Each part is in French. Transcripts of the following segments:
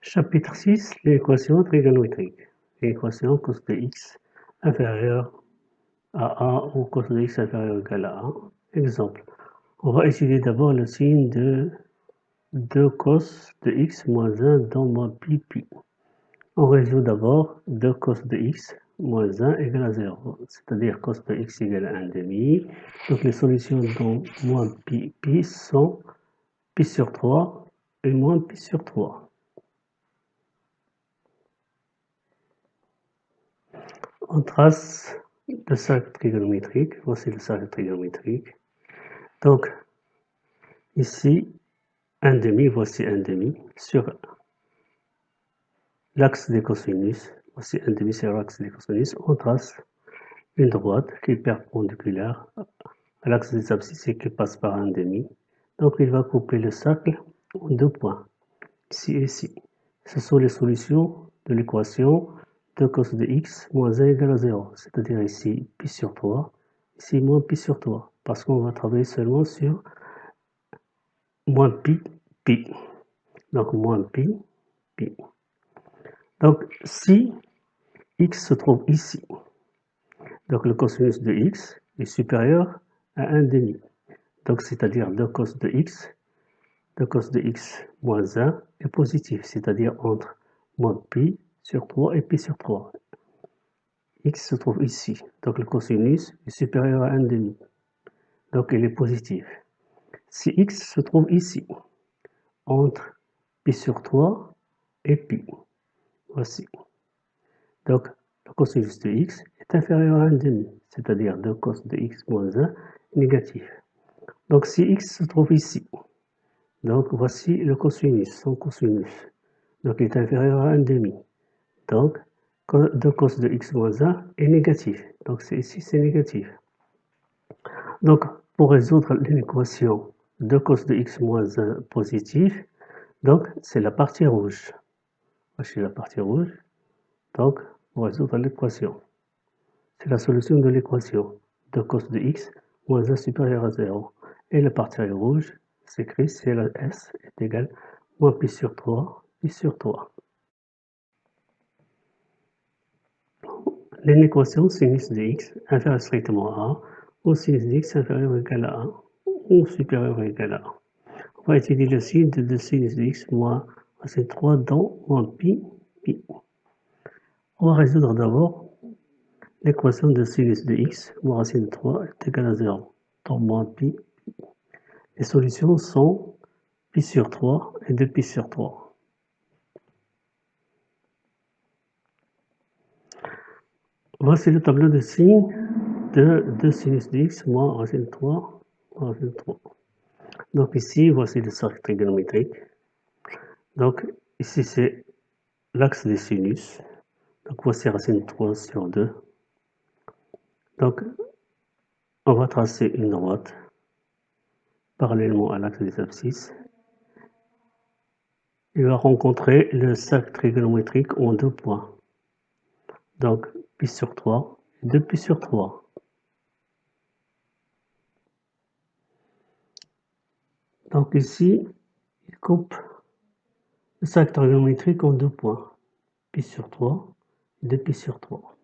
Chapitre 6, l'équation trigonométrique. L'équation cos de x inférieur à a ou cos de x inférieur ou égal à a. Exemple. On va étudier d'abord le signe de 2 cos de x moins 1 dans moins pi pi. On résout d'abord 2 cos de x moins 1 égale à 0, c'est-à-dire cos de x égale à 1 demi. Donc les solutions dans moins pi pi sont pi sur 3 et moins pi sur 3. On trace le cercle trigonométrique. Voici le cercle trigonométrique. Donc, ici, 1 demi, voici 1 demi sur l'axe des cosinus. Voici 1 demi sur l'axe des cosinus. On trace une droite qui est perpendiculaire à l'axe des abscisses et qui passe par 1 demi. Donc, il va couper le cercle en 2 points, ici et ici. Ce sont les solutions de l'équation 2 cos de x moins 1 égale à 0, c'est-à-dire ici pi sur 3, ici moins pi sur 3, parce qu'on va travailler seulement sur moins pi, pi. Donc moins pi, pi. Donc si x se trouve ici, donc le cosinus de x est supérieur à 1 demi. Donc c'est-à-dire 2 cos de x moins 1 est positif, c'est-à-dire entre moins pi sur 3 et pi sur 3. X se trouve ici, donc le cosinus est supérieur à 1 demi, donc il est positif. Si x se trouve ici, entre pi sur 3 et pi, voici. Donc le cosinus de x est inférieur à 1 demi, c'est-à-dire 2 cos de x moins 1 est négatif. Donc si x se trouve ici, donc voici le cosinus, son cosinus, donc il est inférieur à 1 demi. Donc 2 cos de x moins 1 est négatif, donc ici c'est négatif. Donc, pour résoudre l'équation 2 cos de x moins 1 positif, donc c'est la partie rouge. Voici la partie rouge. Donc, pour résoudre l'équation, c'est la solution de l'équation 2 cos de x moins 1 supérieur à 0. Et la partie rouge s'écrit si la s est égale moins pi sur 3, pi sur 3. L'équation sinus de x inférieur strictement à a ou sinus de x inférieur ou égal à 1 ou supérieur ou égal à 1. On va étudier le signe de 2 sinus de x moins racine 3 dans moins pi, pi. On va résoudre d'abord l'équation de sinus de x moins racine 3 est égal à 0 dans moins pi, pi. Les solutions sont pi sur 3 et 2 pi sur 3. Voici le tableau de signes de 2 sinus de x moins racine 3, moins racine 3. Donc ici, voici le cercle trigonométrique. Donc ici, c'est l'axe des sinus. Donc voici racine 3 sur 2. Donc on va tracer une droite parallèlement à l'axe des abscisses. Il va rencontrer le cercle trigonométrique en 2 points. Donc pi sur 3 et 2 pi sur 3. Donc ici, il coupe le cercle trigonométrique en 2 points. Pi sur 3 et 2 pi sur 3.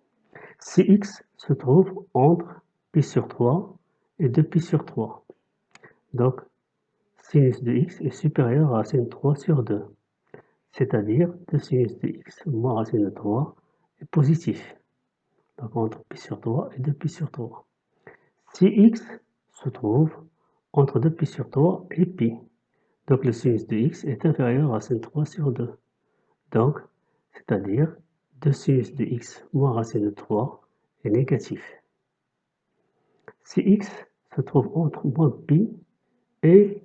Si x se trouve entre pi sur 3 et 2 pi sur 3. Donc sinus de x est supérieur à racine 3 sur 2. C'est-à-dire 2 sinus de x moins racine de 3 est positif. Donc entre pi sur 3 et 2 pi sur 3. Si x se trouve entre 2 pi sur 3 et pi, donc le sinus de x est inférieur à racine 3 sur 2. Donc, c'est-à-dire 2 sinus de x moins racine de 3 est négatif. Si x se trouve entre moins pi et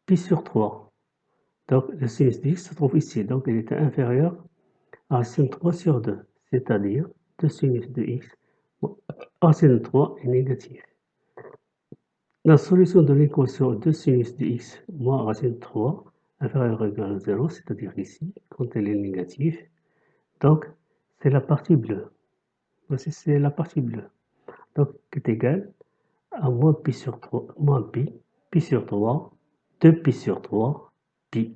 pi sur 3, donc le sinus de x se trouve ici, donc il est inférieur à racine 3 sur 2, c'est-à-dire 2 sinus de x racine de 3 est négatif. La solution de l'équation 2 sinus de x moins racine de 3 inférieur ou égal à 0, c'est-à-dire ici, quand elle est négative, donc c'est la partie bleue. Voici, c'est la partie bleue. Donc, qui est égale à moins pi sur 3, moins pi sur 3, 2 pi sur 3, pi.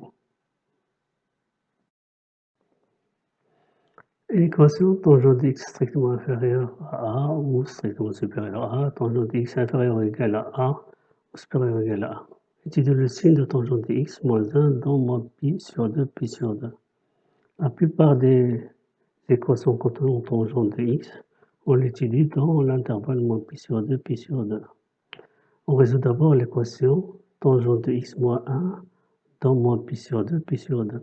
Et l'équation tangente de x strictement inférieur à a ou strictement supérieur à a, tangente de x inférieur ou égal à a ou supérieur ou égal à a. Étudier le signe de tangente de x moins 1 dans moins pi sur 2 pi sur 2. La plupart des équations contenant tangente de x, on l'étudie dans l'intervalle moins pi sur 2 pi sur 2. On résout d'abord l'équation tangente de x moins 1 dans moins pi sur 2 pi sur 2.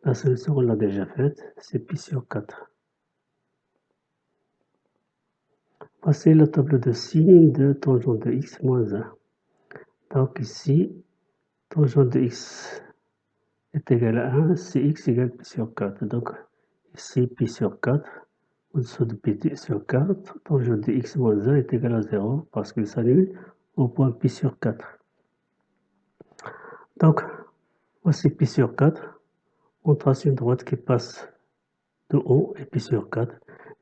La solution, on l'a déjà faite, c'est pi sur 4. Voici le tableau de signes de tangente de x moins 1. Donc ici, tangente de x est égal à 1 si x égale pi sur 4. Donc ici, pi sur 4, au-dessous de pi sur 4, tangente de x moins 1 est égal à 0 parce qu'il s'annule au point pi sur 4. Donc, voici pi sur 4. On trace une droite qui passe de haut et pi sur 4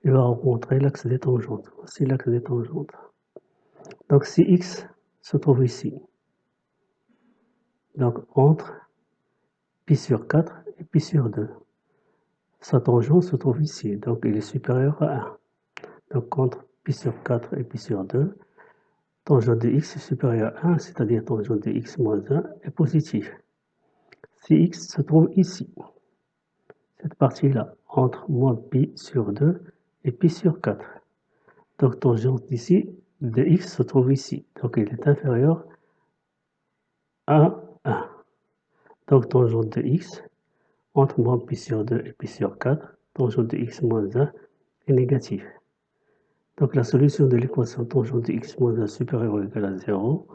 et va rencontrer l'axe des tangentes. Voici l'axe des tangentes. Donc si x se trouve ici, donc entre pi sur 4 et pi sur 2, sa tangente se trouve ici, donc il est supérieur à 1. Donc entre pi sur 4 et pi sur 2, tangente de x est supérieur à 1, c'est-à-dire tangente de x moins 1 est positive. Si x se trouve ici, cette partie-là, entre moins pi sur 2 et pi sur 4. Donc tangente d'ici de x se trouve ici, donc il est inférieur à 1. Donc tangente de x entre moins pi sur 2 et pi sur 4, tangente de x moins 1 est négative. Donc la solution de l'équation tangente de x moins 1 supérieur ou égal à 0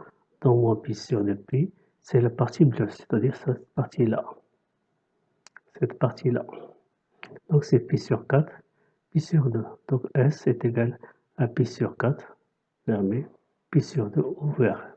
dans moins pi sur 2 pi, c'est la partie bleue, c'est-à-dire cette partie-là. Cette partie-là. Donc c'est pi sur 4, pi sur 2. Donc S est égal à pi sur 4, fermé, pi sur 2, ouvert.